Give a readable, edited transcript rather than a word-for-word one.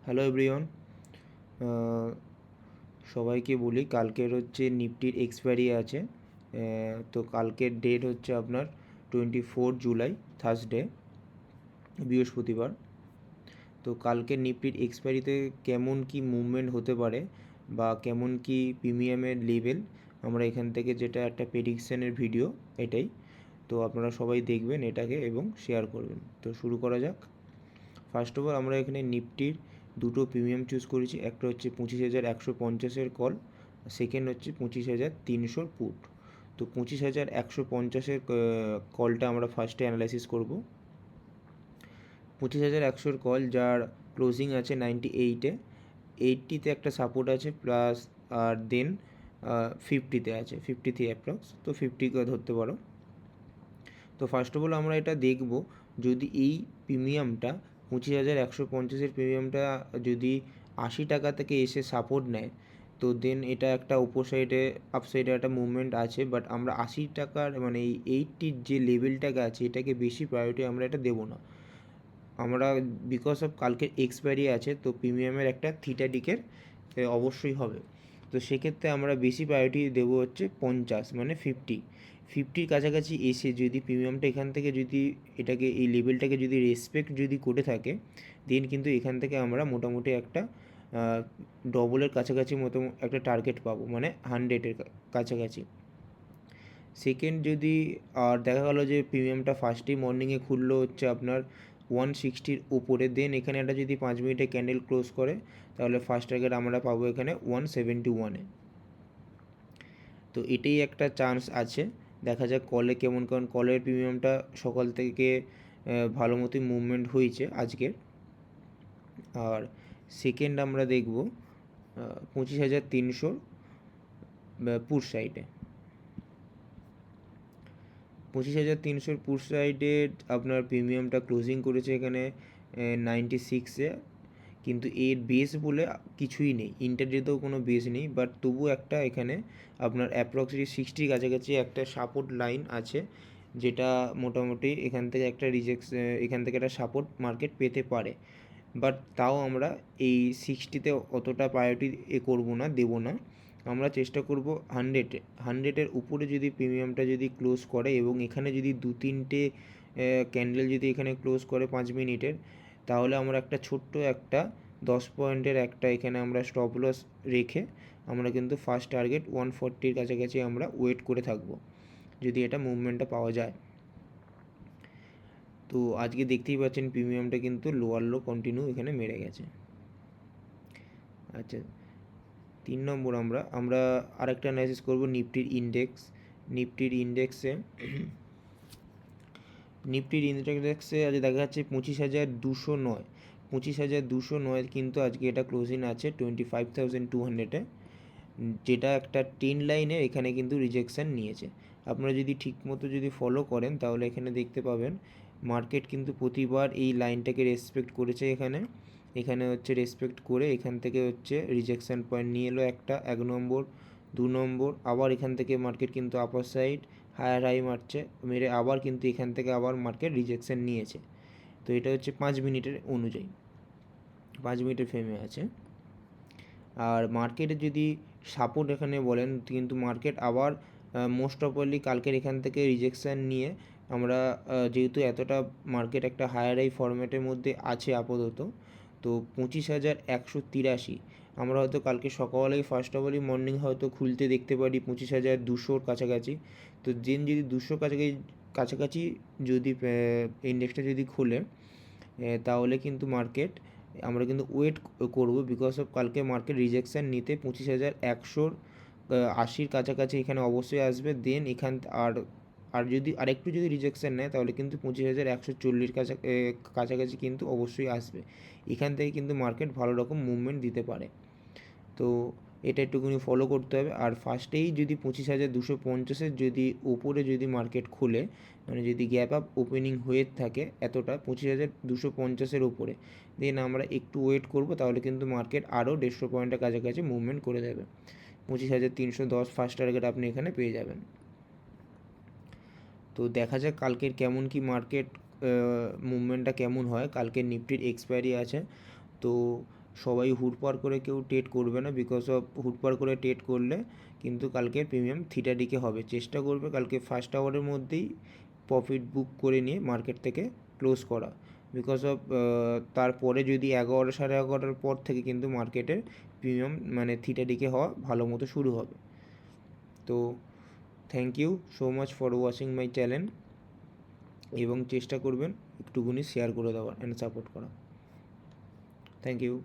Hello everyone, সবাইকে বলি কালকের হচ্ছে নিফটির এক্সপায়ারি আছে। তো কালকের ডেট হচ্ছে আপনার 24 জুলাই, থার্সডে, বৃহস্পতিবার। তো কালকের নিফটির এক্সপায়ারিতে কেমন কি মুভমেন্ট হতে পারে বা কেমন কি প্রিমিয়ামের লেভেল, আমরা এখান থেকে যেটা একটা প্রেডিকশানের ভিডিও এটাই। তো আপনারা সবাই দেখবেন এটাকে এবং শেয়ার করবেন। তো শুরু করা যাক। ফার্স্ট অফ অল আমরা এখানে নিফটির দুটো প্রিমিয়াম চুজ করেছি। একটা হচ্ছে 25,150-এর কল, সেকেন্ড হচ্ছে 25,300 পুট। তো 25,150-এর কলটা আমরা ফার্স্টে অ্যানালাইসিস করব। 25,100-এর কল, যার ক্লোজিং আছে 98-এ, 80-তে একটা সাপোর্ট আছে প্লাস, আর দেন 50-তে আছে, 53 অ্যাপ্রক্স, তো 50-কে ধরতে পারো। তো ফার্স্ট অফ অল আমরা এটা দেখব, যদি এই প্রিমিয়ামটা 25,150-এর প্রিমিয়ামটা যদি 80 টাকা থেকে এসে সাপোর্ট নেয়, তো দেন এটা একটা উপর সাইডে আপ সাইডে একটা মুভমেন্ট আছে। বাট আমরা 80 টাকার মানে এই 80-র যে লেভেলটাকে আছে এটাকে বেশি প্রায়োরিটি আমরা এটা দেবো না। আমরা বিকজ অফ কালকের এক্সপায়ারি আছে, তো প্রিমিয়ামের একটা থিটা ডিকের অবশ্যই হবে। তো সেক্ষেত্রে আমরা বেশি প্রায়োরিটি দেবো হচ্ছে 50 মানে 50-র কাছাকাছি এসে যদি প্রিমিয়ামটা এখান থেকে যদি এটাকে এই লেভেলটাকে যদি রেসপেক্ট যদি করে থাকে, দেন কিন্তু এখান থেকে আমরা মোটামুটি একটা ডবলের কাছাকাছি মতো একটা টার্গেট পাবো, মানে 100-এর কাছাকাছি। সেকেন্ড, যদি আর দেখা গেলো যে প্রিমিয়ামটা ফার্স্টেই মর্নিংয়ে খুললো হচ্ছে আপনার 160-র উপরে, দেন এখানে একটা যদি 5 মিনিটে ক্যান্ডেল ক্লোজ করে, তাহলে ফার্স্ট টার্গেট আমরা পাবো এখানে 171-এ। তো এটাই একটা চান্স আছে, দেখা যাক কলে কেমন, কারণ কলের প্রিমিয়ামটা সকাল থেকে ভালো মতোই মুভমেন্ট হয়েছে আজকের। আর সেকেন্ড আমরা দেখব 25,300 পুট সাইডে। 25,300-র পুট সাইডে আপনার প্রিমিয়ামটা ক্লোজিং করেছে এখানে 96-এ, কিন্তু এর বেস বলে কিছুই নেই, ইন্টারডেতেও কোনো বেস নেই। বাট তবু একটা এখানে আপনার অ্যাপ্রক্সিমেটলি 60-র কাছাকাছি একটা সাপোর্ট লাইন আছে, যেটা মোটামুটি এখান থেকে একটা এখান থেকে একটা সাপোর্ট মার্কেট পেতে পারে। বাট তাও আমরা এই 60-তে অতটা প্রায়োরিটি করবো না, দেবো না। আমরা চেষ্টা করব 100-এর উপরে যদি প্রিমিয়ামটা যদি ক্লোজ করে এবং এখানে যদি 2-3টে ক্যান্ডেল যদি এখানে ক্লোজ করে 5 মিনিটের, তাহলে আমরা একটা ছোট্ট একটা 10 পয়েন্টের একটা এখানে আমরা স্টপ লস রেখে আমরা কিন্তু ফার্স্ট টার্গেট 140-র কাছাকাছি আমরা ওয়েট করে থাকবো, যদি এটা মুভমেন্টটা পাওয়া যায়। তো আজকে দেখতেই পাচ্ছেন প্রিমিয়ামটা কিন্তু লোয়ার লো কন্টিনিউ এখানে মেরে গেছে। আচ্ছা, 3 নম্বর আমরা আরেকটা অ্যানালাইসিস করব নিফটির ইন্ডেক্স। নিফটির ইন্ডেক্সে আজ দেখা যাচ্ছে 25,209, 25,209 কিন্তু আজকে এটা ক্লোজিং আছে 25,200-এ, যেটা একটা ট্রেন্ড লাইনে এখানে কিন্তু রিজেকশান নিয়েছে। আপনারা যদি ঠিকমতো যদি ফলো করেন তাহলে এখানে দেখতে পাবেন মার্কেট কিন্তু প্রতিবার এই লাইনটাকে রেসপেক্ট করেছে। এখানে হচ্ছে রেসপেক্ট করে এখান থেকে হচ্ছে রিজেকশান পয়েন্ট নিয়ে এলো একটা, 1 নম্বর, 2 নম্বর, আবার এখান থেকে মার্কেট কিন্তু আপার সাইড হায়ার হাই মারছে, মেরে আবার কিন্তু এখান থেকে আবার মার্কেট রিজেকশান নিয়েছে। তো এটা হচ্ছে 5 মিনিটের অনুযায়ী, 5 মিনিটের ফ্রেমে আছে। আর মার্কেটে যদি সাপোর্ট এখানে বলেন, কিন্তু মার্কেট আবার মোস্ট অফলি কালকের এখান থেকে রিজেকশান নিয়ে আমরা যেহেতু এতটা মার্কেট একটা হায়ার হাই ফরম্যাটের মধ্যে আছে আপাতত, তো 25,183 আমরা হয়তো কালকে সকালেই ফার্স্ট অফ অলই মর্নিং হয়তো খুলতে দেখতে পারি 25,200-র কাছাকাছি। তো দেন যদি 200 কাছাকাছি যদি ইন্ডেক্সটা যদি খুলে, তাহলে কিন্তু মার্কেট আমরা কিন্তু ওয়েট করব, বিকজ অফ কালকে মার্কেট রিজেকশান নিতে 25,180-র কাছাকাছি এখানে অবশ্যই আসবে। দেন এখান আর যদি আরেকটু যদি রিজেকশান নেয় তাহলে কিন্তু 25,140 কাছাকাছি কিন্তু অবশ্যই আসবে। এখান থেকে কিন্তু মার্কেট ভালো রকম মুভমেন্ট দিতে পারে, তো এটা একটুখানি ফলো করতে হবে। আর ফার্স্টেই যদি 25,250-এর যদি ওপরে যদি মার্কেট খুলে, মানে যদি গ্যাপ আপ ওপেনিং হয়ে থাকে এতটা 25,250-এর উপরে, দেন আমরা একটু ওয়েট করব, তাহলে কিন্তু মার্কেট আরও 150 পয়েন্টের কাছাকাছি মুভমেন্ট করে দেবে। 25,310 ফার্স্ট টার্গেট আপনি এখানে পেয়ে যাবেন। তো দেখা যাক কালকের কেমন কি মার্কেট মুভমেন্টটা কেমন হয়। কালকের নিফটির এক্সপায়ারি আছে, তো সবাই হুটপার করে কেউ ট্রেড করবে না, বিকজ অফ হুটপার করে ট্রেড করলে কিন্তু কালকে প্রিমিয়াম থিটা ডিকে হবে। চেষ্টা করবে কালকে ফার্স্ট আওয়ারের মধ্যেই প্রফিট বুক করে নিয়ে মার্কেট থেকে ক্লোজ করা, বিকজ অফ তারপরে যদি 11 সাড়ে 11টার পর থেকে কিন্তু মার্কেটের প্রিমিয়াম মানে থিটা ডিকে হওয়া ভালো মতো শুরু হবে। তো thank you so much for watching my channel, এবং চেষ্টা করবেন একটুকুনি শেয়ার করে দেওয়ার অ্যান্ড সাপোর্ট করা। Thank you.